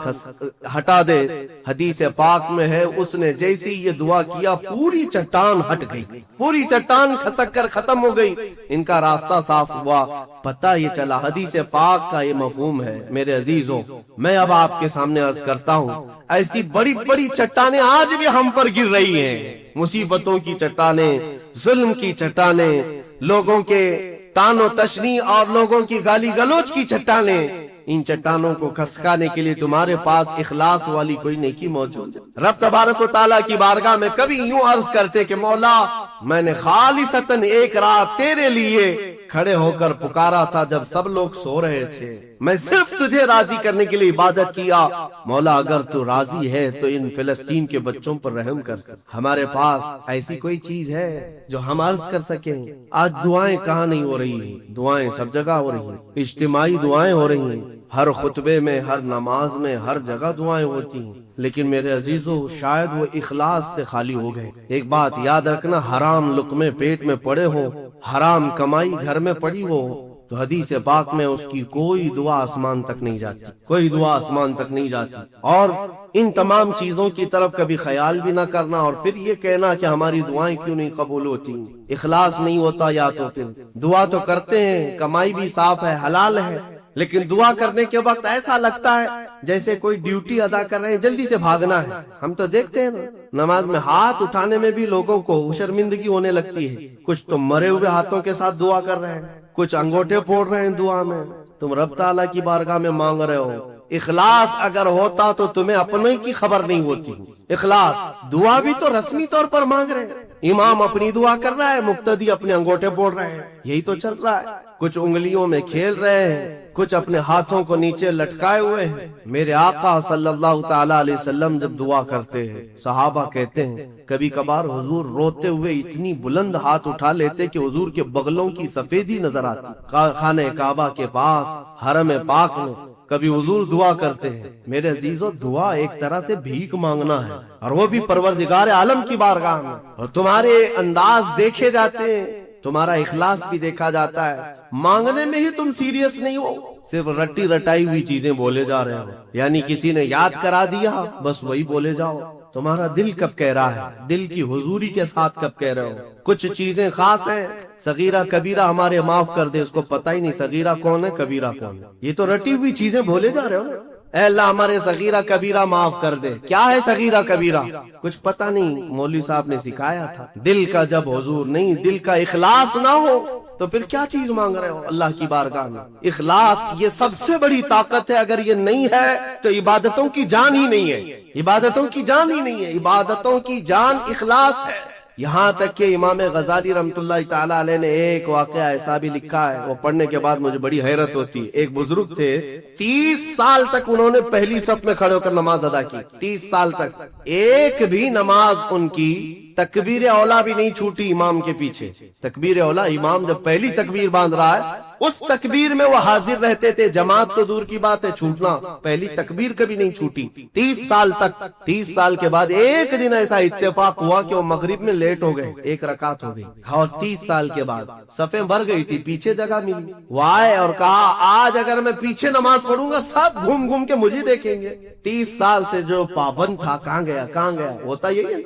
ہٹا دے۔ حدیث پاک میں ہے اس نے جیسی یہ دعا کیا پوری چٹان ہٹ گئی، پوری چٹان کھسک کر ختم ہو گئی، ان کا راستہ صاف ہوا، پتہ یہ چلا۔ حدیث پاک کا یہ مفہوم ہے میرے عزیزوں۔ میں اب آپ کے سامنے عرض کرتا ہوں ایسی بڑی بڑی چٹانیں آج بھی ہم پر گر رہی ہیں، مصیبتوں کی چٹانیں، ظلم کی چٹانیں، لوگوں کے تان و تشنیع اور لوگوں کی گالی گلوچ کی چٹانیں، ان چٹانوں کو کھسکانے کے لیے تمہارے پاس اخلاص والی کوئی نیکی موجود ہے؟ رب تبارک و تعالیٰ کی بارگاہ میں کبھی یوں عرض کرتے کہ مولا میں نے خالصتاً ایک رات تیرے لیے کھڑے ہو کر پکارا تھا جب سب لوگ سو رہے تھے، میں صرف تجھے راضی کرنے کے لیے عبادت کیا، مولا اگر تو راضی ہے تو ان فلسطین کے بچوں پر رحم کر۔ ہمارے پاس ایسی کوئی چیز ہے جو ہم عرض کر سکیں؟ آج دعائیں کہاں نہیں ہو رہی ہیں، دعائیں سب جگہ ہو رہی ہیں، اجتماعی دعائیں ہو رہی ہیں، ہر خطبے میں، ہر نماز میں، ہر جگہ دعائیں ہوتی ہیں، لیکن میرے عزیزو شاید وہ اخلاص سے خالی ہو گئے۔ ایک بات یاد رکھنا، حرام لقمے پیٹ میں پڑے ہوں، حرام کمائی گھر میں پڑی ہو تو حدیث پاک میں اس کی کوئی دعا آسمان تک نہیں جاتی، کوئی دعا آسمان تک نہیں جاتی۔ اور ان تمام چیزوں کی طرف کبھی خیال بھی نہ کرنا اور پھر یہ کہنا کہ ہماری دعائیں کیوں نہیں قبول ہوتی، اخلاص نہیں ہوتا، یا تو پھر دعا تو کرتے ہیں، کمائی بھی صاف ہے، حلال ہے، لیکن دعا کرنے کے وقت ایسا لگتا ہے جیسے کوئی ڈیوٹی ادا کر رہے ہیں، جلدی سے بھاگنا ہے۔ ہم تو دیکھتے ہیں نا نماز میں ہاتھ اٹھانے میں بھی لوگوں کو شرمندگی ہونے لگتی ہے، کچھ تو مرے ہوئے ہاتھوں کے ساتھ دعا کر رہے ہیں، کچھ انگوٹھے پھوڑ رہے ہیں دعا میں۔ تم رب تعالیٰ کی بارگاہ میں مانگ رہے ہو، اخلاص اگر ہوتا تو تمہیں اپنے کی خبر نہیں ہوتی۔ اخلاص، دعا بھی تو رسمی طور پر مانگ رہے ہیں، امام اپنی دعا کر رہا ہے، مقتدی اپنے انگوٹھے پھوڑ رہے ہیں، یہی تو چل رہا ہے، کچھ انگلیوں میں کھیل رہے ہیں، کچھ اپنے ہاتھوں کو نیچے لٹکائے ہوئے ہیں۔ میرے آقا صلی اللہ تعالی علیہ وسلم جب دعا کرتے ہیں، صحابہ کہتے ہیں کبھی کبھار حضور روتے ہوئے اتنی بلند ہاتھ اٹھا لیتے کہ حضور کے بغلوں کی سفیدی نظر آتی۔ خانہ کعبہ کے پاس حرم پاک میں کبھی حضور دعا کرتے ہیں۔ میرے عزیزو دعا ایک طرح سے بھیک مانگنا ہے، اور وہ بھی پروردگار عالم کی بارگاہ میں، اور تمہارے انداز دیکھے جاتے ہیں، تمہارا اخلاص بھی دیکھا جاتا ہے، مانگنے میں ہی تم سیریس نہیں ہو، صرف رٹی رٹائی ہوئی چیزیں بولے جا رہے ہو، یعنی کسی نے یاد کرا دیا بس وہی بولے جاؤ۔ تمہارا دل کب کہہ رہا ہے، دل کی حضوری کے ساتھ کب کہہ رہے ہو؟ کچھ چیزیں خاص ہیں، صغیرہ کبیرہ ہمارے معاف کر دے، اس کو پتہ ہی نہیں صغیرہ کون ہے کبیرہ کون ہے، یہ تو رٹی ہوئی چیزیں بولے جا رہے ہو۔ اے اللہ ہمارے صغیرہ کبیرہ معاف کر دے، کیا ہے صغیرہ کبیرہ کچھ پتہ نہیں، مولوی صاحب نے سکھایا تھا۔ دل کا جب حضور نہیں، دل کا اخلاص نہ ہو تو پھر کیا چیز مانگ رہے ہو اللہ کی بارگاہ میں؟ اخلاص یہ سب سے بڑی طاقت ہے، اگر یہ نہیں ہے تو عبادتوں کی جان ہی نہیں ہے، عبادتوں کی جان ہی نہیں ہے، عبادتوں کی جان اخلاص ہے۔ یہاں تک کہ امام غزالی رحمۃ اللہ تعالی علیہ نے ایک واقعہ ایسا بھی لکھا ہے، وہ پڑھنے کے بعد مجھے بڑی حیرت ہوتی ہے۔ ایک بزرگ تھے، 30 سال تک انہوں نے پہلی صف میں کھڑے ہو کر نماز ادا کی، 30 سال تک ایک بھی نماز ان کی تکبیر اولا بھی نہیں چھوٹی امام کے پیچھے۔ تکبیر اولا، امام جب پہلی تکبیر باندھ رہا ہے اس تکبیر میں وہ حاضر رہتے تھے، جماعت تو دور کی بات ہے، چھوٹنا، پہلی تکبیر کبھی نہیں چھوٹی 30 سال تک۔ 30 سال کے بعد ایک دن ایسا اتفاق ہوا کہ وہ مغرب میں لیٹ ہو گئے، ایک رکعت ہو گئی، اور 30 سال کے بعد صفیں بھر گئی تھی، پیچھے جگہ ملی، وہ آئے اور کہا آج اگر میں پیچھے نماز پڑھوں گا سب گھوم گھوم کے مجھے دیکھیں گے۔ 30 سال سے جو پابند تھا کہاں گیا، کہاں گیا؟ ہوتا یہی ہے،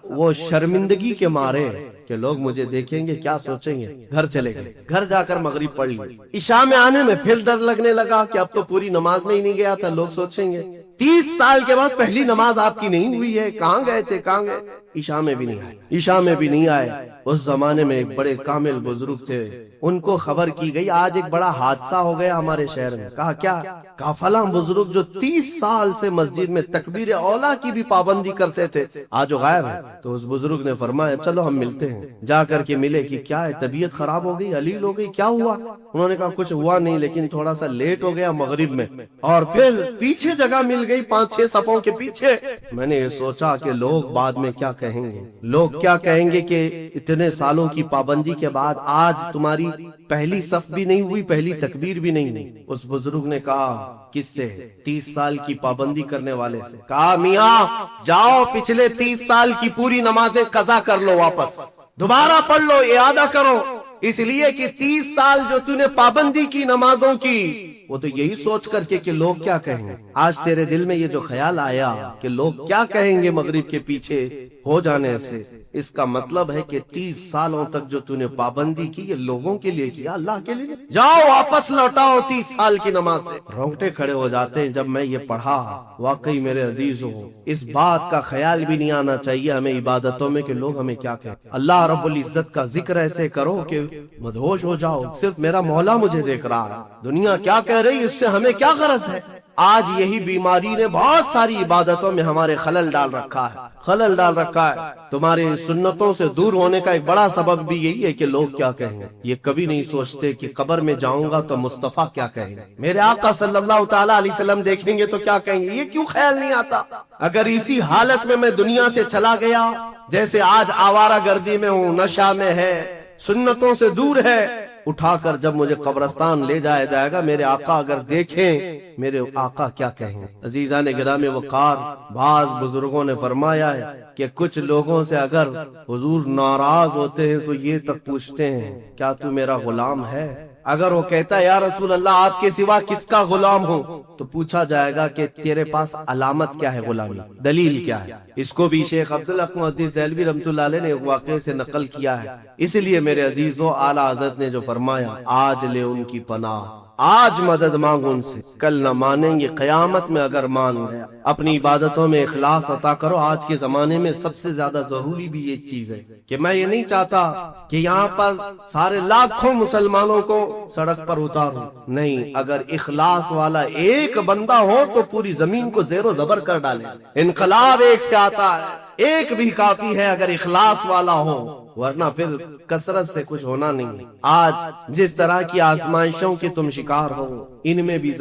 وہ شرمندگی کے مارے کہ لوگ مجھے دیکھیں گے، کیا سوچیں گے، گھر چلے گئے، گھر جا کر مغرب پڑھ لی۔ عشاء میں آنے میں پھر ڈر لگنے لگا کہ اب تو پوری نماز میں ہی نہیں گیا تھا، لوگ سوچیں گے 30 سال کے بعد پہلی نماز آپ کی نہیں ہوئی ہے، کہاں گئے تھے، کہاں گئے؟ عشاء میں بھی نہیں آئے، عشاء میں بھی نہیں آئے۔ اس زمانے میں ایک بڑے کامل بزرگ تھے، ان کو خبر کی گئی آج ایک بڑا حادثہ ہو گیا ہمارے شہر میں۔ کہا کیا؟ کہا فلاں بزرگ جو 30 سال سے مسجد میں تکبیر اولا کی بھی پابندی کرتے تھے آج وہ غائب ہے۔ تو اس بزرگ نے فرمایا چلو ہم ملتے ہیں۔ ہیں، جا کر کے ملے کہ کیا ہے، طبیعت خراب ہو گئی، علیل ہو گئی، کیا ہوا؟ انہوں نے کہا کچھ ہوا نہیں، لیکن تھوڑا سا لیٹ ہو گیا مغرب میں، اور پھر پیچھے جگہ مل گئی 5-6 صفوں کے پیچھے۔ میں نے یہ سوچا کہ لوگ بعد میں کیا کہیں گے، لوگ کیا کہیں گے کہ اتنے سالوں کی پابندی کے بعد آج تمہاری پہلی صف بھی نہیں ہوئی، پہلی تکبیر بھی نہیں ہوئی۔ اس بزرگ نے کہا کس سے؟ 30 سال کی پابندی کرنے والے سے۔ کہا میاں جاؤ پچھلے 30 سال کی پوری نمازیں قضا کر لو، واپس دوبارہ پڑھ لو، اعادہ کرو، اس لیے کہ 30 سال جو تو نے پابندی کی نمازوں کی، وہ تو یہی سوچ کر کے کہ لوگ کیا کہیں گے۔ آج تیرے دل میں یہ جو خیال آیا کہ لوگ کیا کہیں گے مغرب کے پیچھے ہو جانے سے، اس کا مطلب ہے کہ 30 سالوں تک جو تو نے پابندی کی یہ لوگوں کے لیے کیا، اللہ کے لیے۔ جاؤ واپس لوٹاؤ 30 سال کی نماز سے۔ رونگٹے کھڑے ہو جاتے ہیں جب میں یہ پڑھا۔ واقعی میرے عزیزوں، اس بات کا خیال بھی نہیں آنا چاہیے ہمیں عبادتوں میں کہ لوگ ہمیں کیا کہیں۔ اللہ رب العزت کا ذکر ایسے کرو کہ مدہوش ہو جاؤ، صرف میرا مولا مجھے دیکھ رہا ہے، دنیا کیا کہہ رہی، اس سے ہمیں کیا غرض ہے۔ آج یہی بیماری نے بہت ساری عبادتوں میں ہمارے خلل ڈال رکھا ہے، خلل ڈال رکھا ہے۔ تمہارے سنتوں سے دور ہونے کا ایک بڑا سبب بھی یہی ہے کہ لوگ کیا کہیں گے۔ یہ کبھی نہیں سوچتے کہ قبر میں جاؤں گا تو مصطفیٰ کیا کہیں گے، میرے آقا صلی اللہ تعالیٰ علیہ وسلم دیکھیں گے تو کیا کہیں گے، یہ کیوں خیال نہیں آتا۔ اگر اسی حالت میں دنیا سے چلا گیا، جیسے آج آوارہ گردی میں ہوں، نشہ میں ہے، سنتوں سے دور ہے، اٹھا کر جب مجھے قبرستان لے جایا جائے گا، میرے آقا اگر دیکھیں، میرے آقا کیا کہیں۔ عزیزان گرامی وقار، بعض بزرگوں نے فرمایا ہے کہ کچھ لوگوں سے اگر حضور ناراض ہوتے ہیں تو یہ تک پوچھتے ہیں کیا تو میرا غلام ہے؟ اگر وہ کہتا ہے یا رسول اللہ آپ کے سوا کس کا غلام ہوں، تو پوچھا جائے گا کہ تیرے پاس علامت کیا ہے غلامی، دلیل کیا ہے۔ اس کو بھی شیخ عبدالحق محدث دہلوی رحمۃ اللہ علیہ نے ایک واقعے سے نقل کیا ہے۔ اس لیے میرے عزیزو، اعلیٰ حضرت نے جو فرمایا، آج لے ان کی پناہ، آج مدد مانگو ان سے، کل نہ مانیں گے، قیامت میں اگر مان گیا۔ اپنی عبادتوں میں اخلاص عطا کرو۔ آج کے زمانے میں سب سے زیادہ ضروری بھی یہ چیز ہے کہ میں یہ نہیں چاہتا کہ یہاں پر سارے لاکھوں مسلمانوں کو سڑک پر اتاروں، نہیں، اگر اخلاص والا ایک بندہ ہو تو پوری زمین کو زیر و زبر کر ڈالے۔ انقلاب ایک سے آتا ہے، ایک بھی کافی ہے اگر اخلاص والا ہو، ورنہ پھر کثرت سے کچھ ہونا نہیں۔ آج جس طرح کی آزمائشوں کے تم شکار ہو، ان میں بھی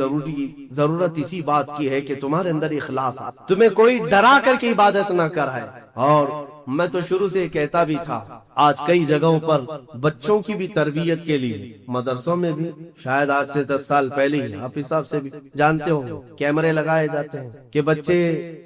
ضرورت اسی بات کی ہے کہ تمہارے اندر اخلاص آ، تمہیں کوئی ڈرا کر کے عبادت نہ کرائے۔ اور میں تو شروع سے کہتا بھی تھا، آج کئی جگہوں پر بچوں کی بھی تربیت کے لیے، مدرسوں میں بھی، شاید آج سے 10 سال پہلے ہی حافظ صاحب سے بھی جانتے ہوں، کیمرے لگائے جاتے ہیں کہ بچے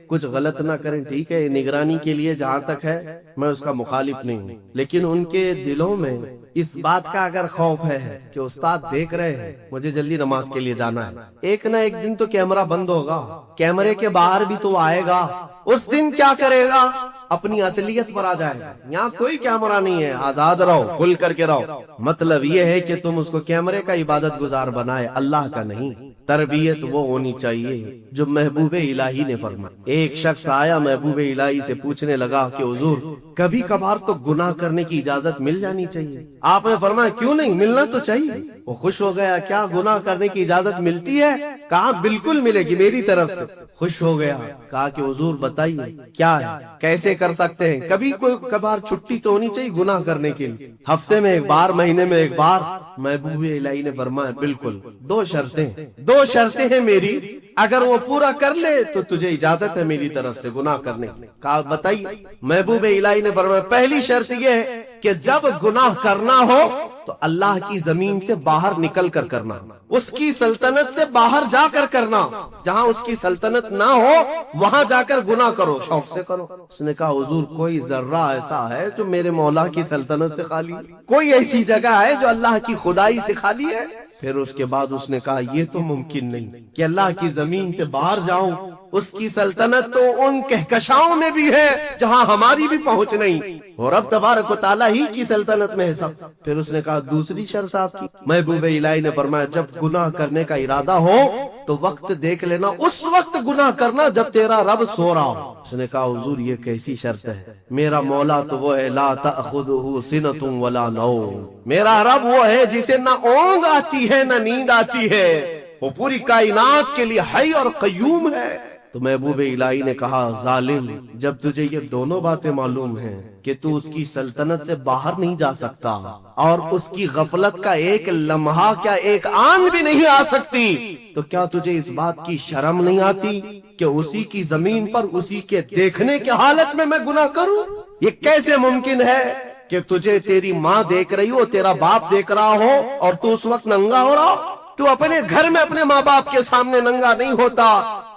کچھ غلط نہ کریں۔ ٹھیک ہے، نگرانی کے لیے جہاں تک ہے میں اس کا مخالف نہیں ہوں، لیکن ان کے دلوں میں اس بات کا اگر خوف ہے کہ استاد دیکھ رہے ہیں، مجھے جلدی نماز کے لیے جانا ہے، ایک نہ ایک دن تو کیمرہ بند ہوگا، کیمرے کے باہر بھی تو آئے گا، اس دن کیا کرے گا، اپنی اصلیت پر آ جائے گا۔ یہاں کوئی کیمرہ نہیں ہے، آزاد رہو، کھل کر کے رہو۔ مطلب یہ ہے کہ تم اس کو کیمرے کا عبادت گزار بنائے، اللہ کا نہیں۔ تربیت وہ ہونی چاہیے جو محبوب الہی نے فرمایا۔ ایک شخص آیا محبوب الہی سے پوچھنے لگا کہ حضور کبھی کبھار تو گناہ کرنے کی اجازت مل جانی چاہیے۔ آپ نے فرمایا کیوں نہیں، ملنا تو چاہیے۔ وہ خوش ہو گیا، کیا گناہ کرنے کی اجازت ملتی ہے؟ کہا بالکل ملے گی میری طرف سے۔ خوش ہو گیا، کہا کہ حضور بتائیے کیا ہے، کیسے کر سکتے ہیں؟ کبھی کوئی کبھار چھٹی تو ہونی چاہیے گناہ کرنے کے لیے، ہفتے میں ایک بار، مہینے میں ایک بار۔ محبوب الہی نے فرمایا بالکل، دو شرطیں ہیں میری، اگر وہ پورا کر لے تو تجھے اجازت ہے میری طرف سے گناہ کرنے کی۔ کہا بتائیے۔ محبوب الہی نے فرمایا پہلی شرط یہ ہے کہ جب گناہ کرنا ہو تو اللہ کی زمین سے باہر نکل کر کرنا، اس کی سلطنت سے باہر جا کر کرنا، جہاں اس کی سلطنت نہ ہو وہاں جا کر گناہ کرو، شوق سے کرو۔ اس نے کہا حضور کوئی ذرہ ایسا ہے جو میرے مولا کی سلطنت سے خالی ہے؟ کوئی ایسی جگہ ہے جو اللہ کی خدائی سے خالی ہے؟ پھر اس کے بعد اس نے کہا یہ تو ممکن نہیں کہ اللہ کی زمین سے باہر جاؤں، اس کی سلطنت تو ان کہکشاؤں میں بھی ہے جہاں ہماری بھی پہنچ نہیں، اور اب تبارک و تعالیٰ ہی کی سلطنت میں ہے سب۔ پھر اس نے کہا دوسری شرط آپ کی؟ محبوب الہی نے فرمایا جب گناہ کرنے کا ارادہ ہو تو وقت دیکھ لینا، اس وقت گناہ کرنا جب تیرا رب سو رہا ہو۔ اس نے کہا حضور یہ کیسی شرط ہے؟ میرا مولا تو وہ ہے لا تأخذہ سنۃ ولا نوم، میرا رب وہ ہے جسے نہ اونگ آتی ہے نہ نیند آتی ہے، وہ پوری کائنات کے لیے حی اور قیوم ہے۔ تو محبوب الہی نے کہا ظالم، جب تجھے یہ دونوں باتیں معلوم ہیں کہ تو اس کی سلطنت سے باہر نہیں جا سکتا اور اس کی غفلت کا ایک لمحہ کیا ایک آن بھی نہیں آ سکتی، تو کیا تجھے اس بات کی شرم نہیں آتی کہ اسی کی زمین پر اسی کے دیکھنے کی حالت میں گناہ کروں؟ یہ کیسے ممکن ہے کہ تجھے تیری ماں دیکھ رہی ہو، تیرا باپ دیکھ رہا ہو اور تو اس وقت ننگا ہو رہا ہو؟ تو اپنے گھر میں اپنے ماں باپ کے سامنے ننگا نہیں ہوتا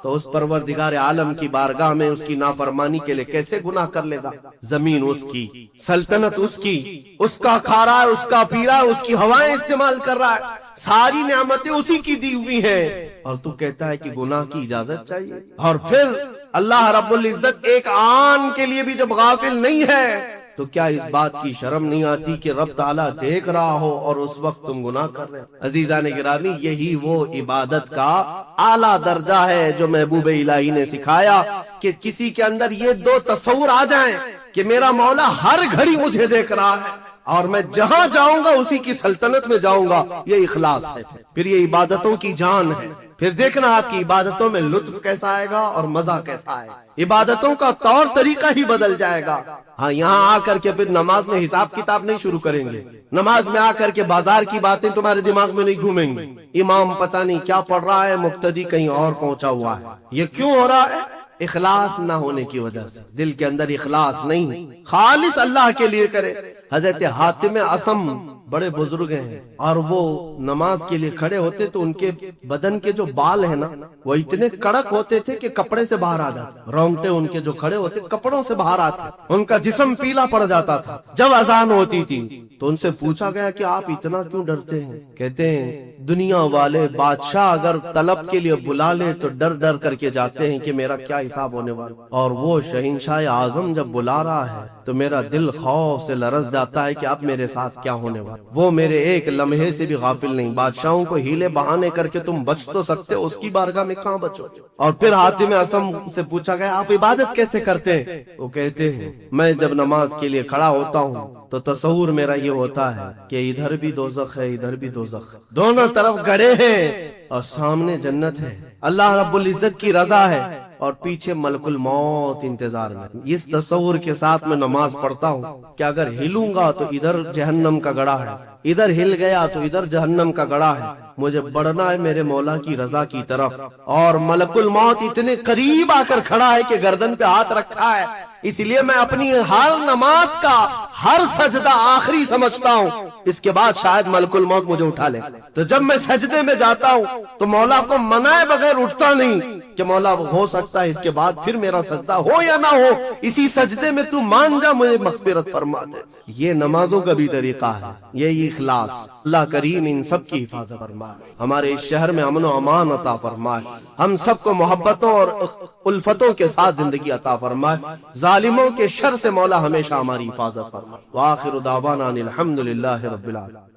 تو اس پروردگار عالم کی بارگاہ میں اس کی نافرمانی کے لیے کیسے گناہ کر لے گا؟ زمین اس کی، سلطنت اس کی، اس کا کھا رہا ہے، اس کا پی رہا ہے، اس کی ہوائیں استعمال کر رہا ہے، ساری نعمتیں اسی کی دی ہوئی ہیں، اور تو کہتا ہے کہ گناہ کی اجازت چاہیے؟ اور پھر اللہ رب العزت ایک آن کے لیے بھی جب غافل نہیں ہے تو کیا اس بات کی شرم نہیں آتی کہ رب تعالیٰ دیکھ رہا ہو اور اس وقت تم گناہ کر رہے ہو؟ عزیزان گرامی، یہی وہ عبادت کا اعلیٰ درجہ ہے جو محبوب الہی نے سکھایا کہ کسی کے اندر یہ دو تصور آ جائیں کہ میرا مولا ہر گھڑی مجھے دیکھ رہا ہے اور میں جہاں جاؤں گا اسی کی سلطنت میں جاؤں گا، یہ اخلاص ہے، پھر یہ عبادتوں کی جان ہے۔ پھر دیکھنا آپ کی عبادتوں میں لطف کیسا آئے گا اور مزہ کیسا آئے گا، عبادتوں کا طور طریقہ ہی بدل جائے گا۔ ہاں، یہاں آ کر کے پھر نماز میں حساب کتاب نہیں شروع کریں گے، نماز میں آ کر کے بازار کی باتیں تمہارے دماغ میں نہیں گھومیں گی، امام پتہ نہیں کیا پڑھ رہا ہے، مقتدی کہیں اور پہنچا ہوا ہے، یہ کیوں ہو رہا ہے؟ اخلاص نہ ہونے کی وجہ سے، دل کے اندر اخلاص نہیں، خالص اللہ کے لیے کرے۔ حضرت حاتم اصم بڑے بزرگ ہیں اور وہ نماز کے لیے کھڑے ہوتے تو ان کے بدن کے جو بال ہیں نا وہ اتنے کڑک ہوتے تھے کہ کپڑے سے باہر آ جاتے، رونگٹے ان کے جو کھڑے ہوتے کپڑوں سے باہر آتے، ان کا جسم پیلا پڑ جاتا تھا۔ جب اذان ہوتی تھی تو ان سے پوچھا گیا کہ آپ اتنا کیوں ڈرتے ہیں؟ کہتے ہیں دنیا والے بادشاہ اگر طلب کے لیے بلا لے تو ڈر ڈر کر کے جاتے ہیں کہ میرا کیا حساب ہونے والا، اور وہ شہنشاہ اعظم جب بلا رہا ہے تو میرا دل خوف سے لرز جاتا ہے کہ اب میرے ساتھ کیا ہونے والا۔ وہ میرے ایک لمحے سے بھی غافل نہیں، بادشاہوں کو ہیلے بہانے کر کے تم بچ تو سکتے ہو، اس کی بارگاہ میں کہاں بچو؟ اور پھر حاتم اصم سے پوچھا گیا آپ عبادت کیسے کرتے ہیں؟ وہ کہتے ہیں میں جب نماز کے لیے کھڑا ہوتا ہوں تو تصور میرا یہ ہوتا ہے کہ ادھر بھی دوزخ ہے ادھر بھی دوزخ ہے، دونوں طرف گڑھے ہیں اور سامنے جنت ہے، اللہ رب العزت کی رضا ہے اور پیچھے ملک الموت انتظار میں۔ اس تصور کے ساتھ میں نماز پڑھتا ہوں کہ اگر ہلوں گا تو ادھر جہنم کا گڑھا ہے، ادھر ہل گیا تو ادھر جہنم کا گڑھا ہے، مجھے بڑھنا ہے میرے مولا کی رضا کی طرف، اور ملک الموت اتنے قریب آ کر کھڑا ہے کہ گردن پہ ہاتھ رکھا ہے، اس لیے میں اپنی ہر نماز کا ہر سجدہ آخری سمجھتا ہوں، اس کے بعد شاید ملک الموت مجھے اٹھا لے۔ تو جب میں سجدے میں جاتا ہوں تو مولا کو منائے بغیر اٹھتا نہیں کہ مولا ہو سکتا ہے اس کے بعد پھر میرا سجدہ ہو یا نہ ہو، اسی سجدے میں تو مان جا مجھے مغفرت فرما دے۔ یہ نمازوں کا بھی طریقہ ہے، یہی اخلاص۔ اللہ کریم ان سب کی حفاظت فرمائے، ہمارے اس شہر میں امن و امان عطا فرمائے، ہم سب کو محبتوں اور الفتوں کے ساتھ زندگی عطا فرمائے، ظالموں کے شر سے مولا ہمیشہ ہماری حفاظت فرمائے۔ وآخر دعوانا ان الحمد للہ رب العالمین۔